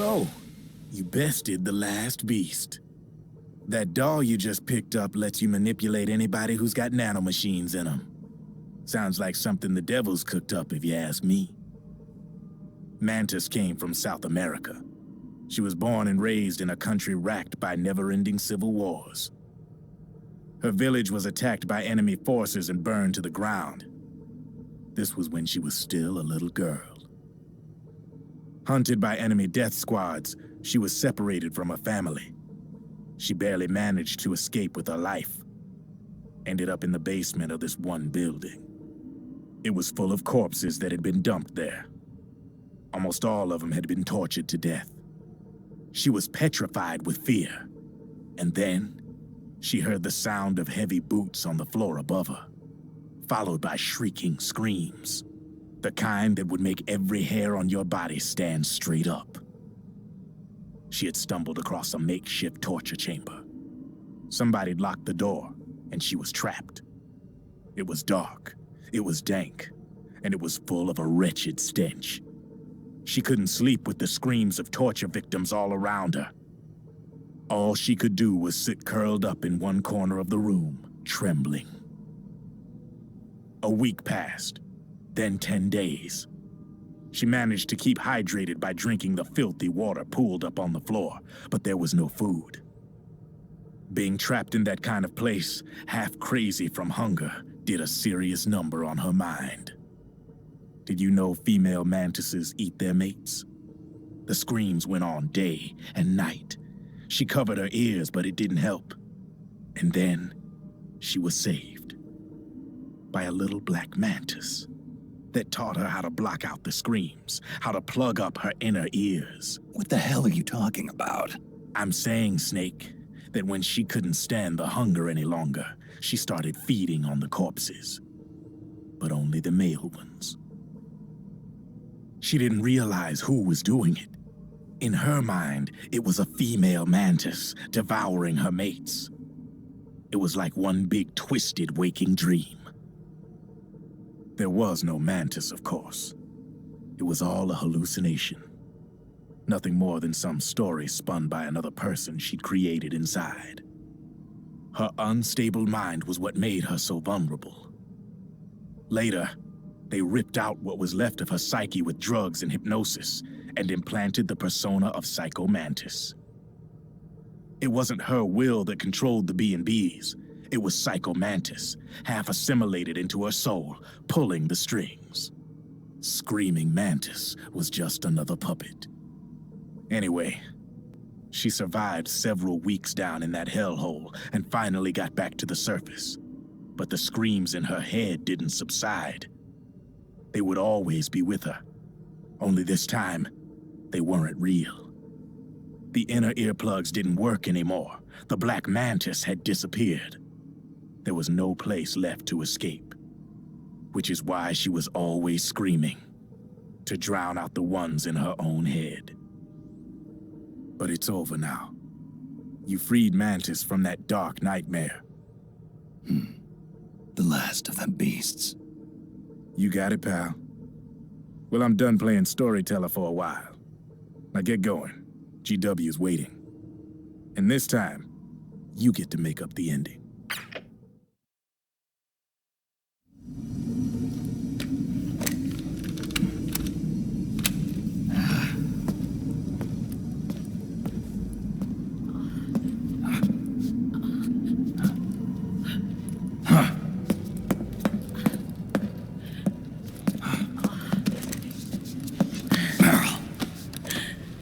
So, you bested the last beast. That doll you just picked up lets you manipulate anybody who's got nanomachines in them. Sounds like something the devil's cooked up, if you ask me. Mantis came from South America. She was born and raised in a country racked by never-ending civil wars. Her village was attacked by enemy forces and burned to the ground. This was when she was still a little girl. Hunted by enemy death squads, she was separated from her family. She barely managed to escape with her life. Ended up in the basement of this one building. It was full of corpses that had been dumped there. Almost all of them had been tortured to death. She was petrified with fear. And then, she heard the sound of heavy boots on the floor above her, followed by shrieking screams. The kind that would make every hair on your body stand straight up. She had stumbled across a makeshift torture chamber. Somebody'd locked the door, and she was trapped. It was dark, it was dank, and it was full of a wretched stench. She couldn't sleep with the screams of torture victims all around her. All she could do was sit curled up in one corner of the room, trembling. A week passed, then 10 days. She managed to keep hydrated by drinking the filthy water pooled up on the floor, but there was no food. Being trapped in that kind of place, half crazy from hunger, did a serious number on her mind. Did you know female mantises eat their mates? The screams went on day and night. She covered her ears, but it didn't help. And then, she was saved by a little black mantis that taught her how to block out the screams, how to plug up her inner ears. What the hell are you talking about? I'm saying, Snake, that when she couldn't stand the hunger any longer, she started feeding on the corpses, but only the male ones. She didn't realize who was doing it. In her mind, it was a female mantis devouring her mates. It was like one big twisted waking dream. There was no mantis, of course. It was all a hallucination. Nothing more than some story spun by another person she'd created inside. Her unstable mind was what made her so vulnerable. Later, they ripped out what was left of her psyche with drugs and hypnosis and implanted the persona of Psycho Mantis. It wasn't her will that controlled the B&Bs. It was Psycho Mantis, half assimilated into her soul, pulling the strings. Screaming Mantis was just another puppet. Anyway, she survived several weeks down in that hellhole and finally got back to the surface. But the screams in her head didn't subside. They would always be with her. Only this time, they weren't real. The inner earplugs didn't work anymore. The black mantis had disappeared. There was no place left to escape, which is why she was always screaming, to drown out the ones in her own head. But it's over now. You freed Mantis from that dark nightmare. The last of them beasts. You got it, pal. Well, I'm done playing storyteller for a while. Now get going. GW's waiting. And this time, you get to make up the ending.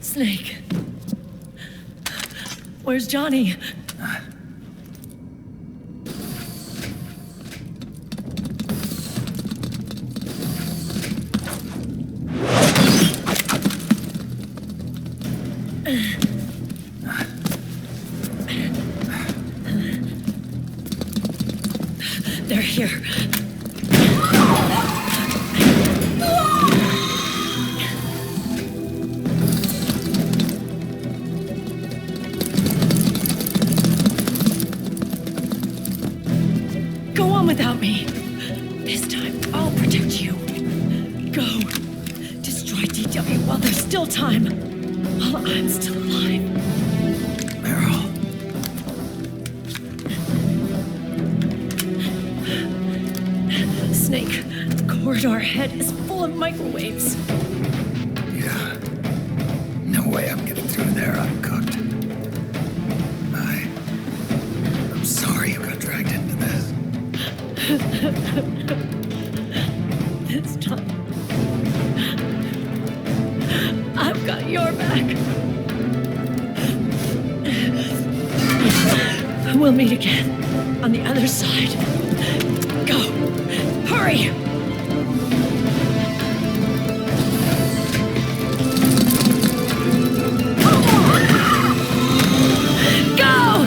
Snake. Where's Johnny? They're here. Go on without me. This time, I'll protect you. Go. Destroy DW while there's still time. while I'm still alive. Meryl. Snake, the corridor ahead is full of microwaves. Yeah. No way I'm getting through there uncooked. I'm sorry you got dragged into this. This time, I've got your back. We'll meet again on the other side. Go! Hurry! Go!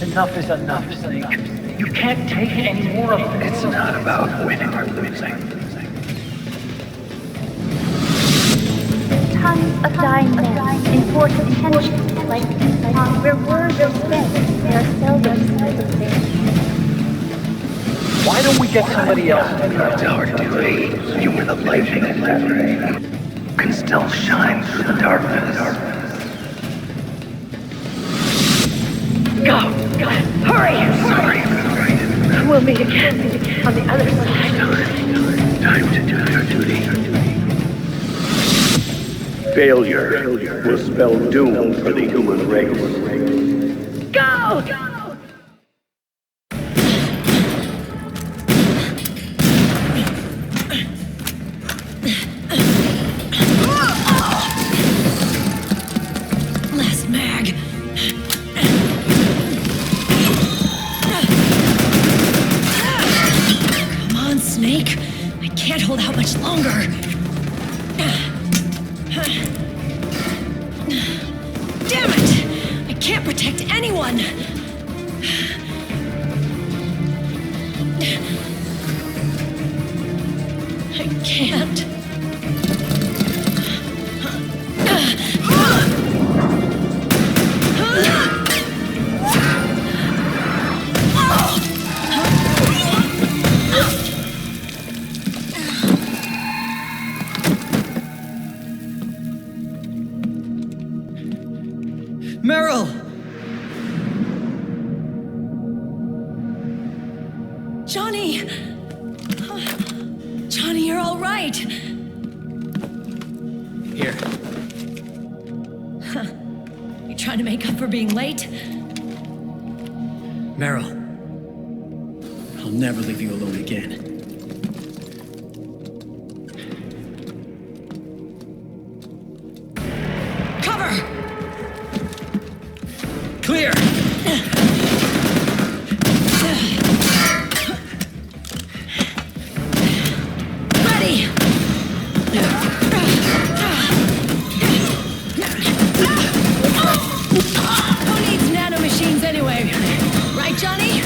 Enough is enough, Snake. You can't take any more of this. It's not about winning or losing. Tons of dying men in poor contention, like where words are spent, they are seldom celebrated. Why don't we get somebody else? It's our duty. You were the lightning in that rain. You can still shine through the darkness. Go! Hurry! Sorry. We'll meet again on the other side. Time to do your duty. Failure will spell doom for the human race. Go! Last mag. Come on, Snake. I can't hold out much longer. Damn it! I can't protect anyone! I can't. Meryl! Johnny! Johnny, you're all right. Here. You trying to make up for being late? Meryl. I'll never leave you alone again. Cover! Clear! Ready! Who needs nanomachines anyway? Right, Johnny?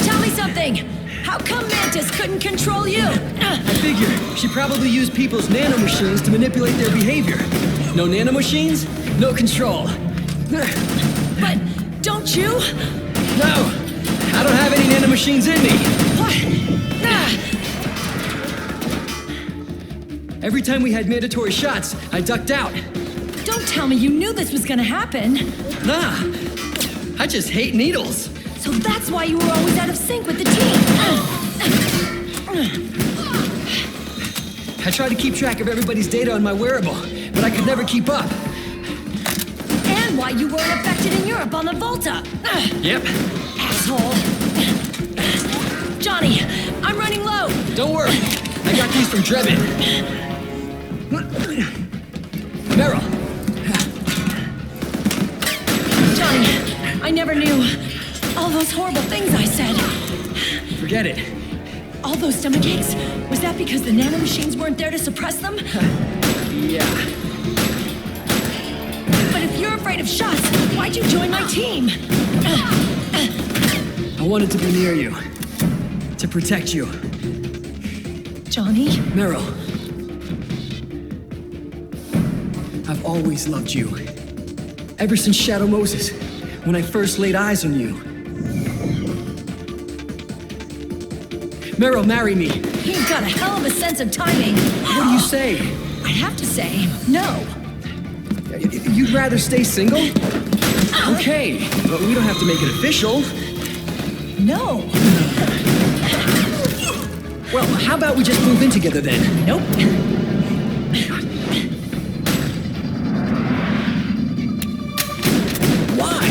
Tell me something. How come Mantis couldn't control you? I figure she probably used people's nanomachines to manipulate their behavior. No nanomachines, no control. But don't you? No! I don't have any nanomachines in me! What? Every time we had mandatory shots, I ducked out. Don't tell me you knew this was gonna happen. Nah! I just hate needles! So that's why you were always out of sync with the team. I tried to keep track of everybody's data on my wearable, but I could never keep up. And why you weren't affected in Europe on the Volta. Yep. Asshole. Johnny, I'm running low. Don't worry. I got these from Drebin. Meryl. Johnny, I never knew all those horrible things I said. Forget it. All those stomach aches Was that because the nanomachines weren't there to suppress them? Yeah. But if you're afraid of shots, why'd you join my team? I wanted to be near you. To protect you. Johnny? Meryl. I've always loved you. Ever since Shadow Moses, when I first laid eyes on you. Meryl, marry me. You've got a hell of a sense of timing. What do you say? I'd have to say no. You'd rather stay single? Okay, but we don't have to make it official. No. Well, how about we just move in together then? Nope. Why?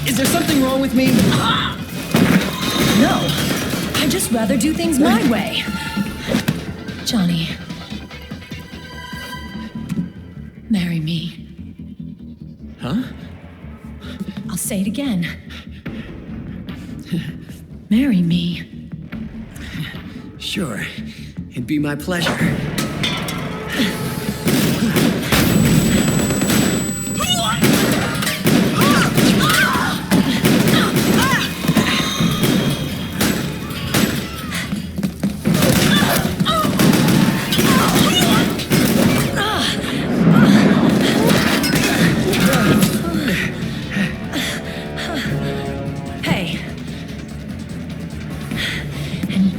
Is there something wrong with me? No. I'd just rather do things my way. Johnny. Marry me. Huh? I'll say it again. Marry me. Sure. It'd be my pleasure.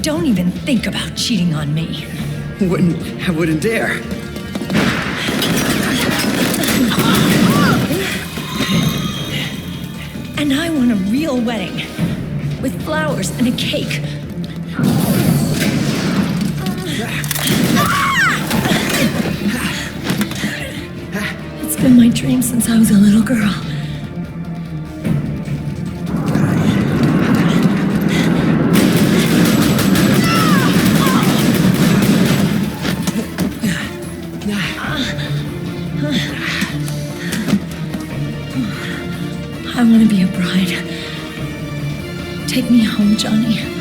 Don't even think about cheating on me. I wouldn't dare. And I want a real wedding. With flowers and a cake. It's been my dream since I was a little girl. I want to be a bride. Take me home, Johnny.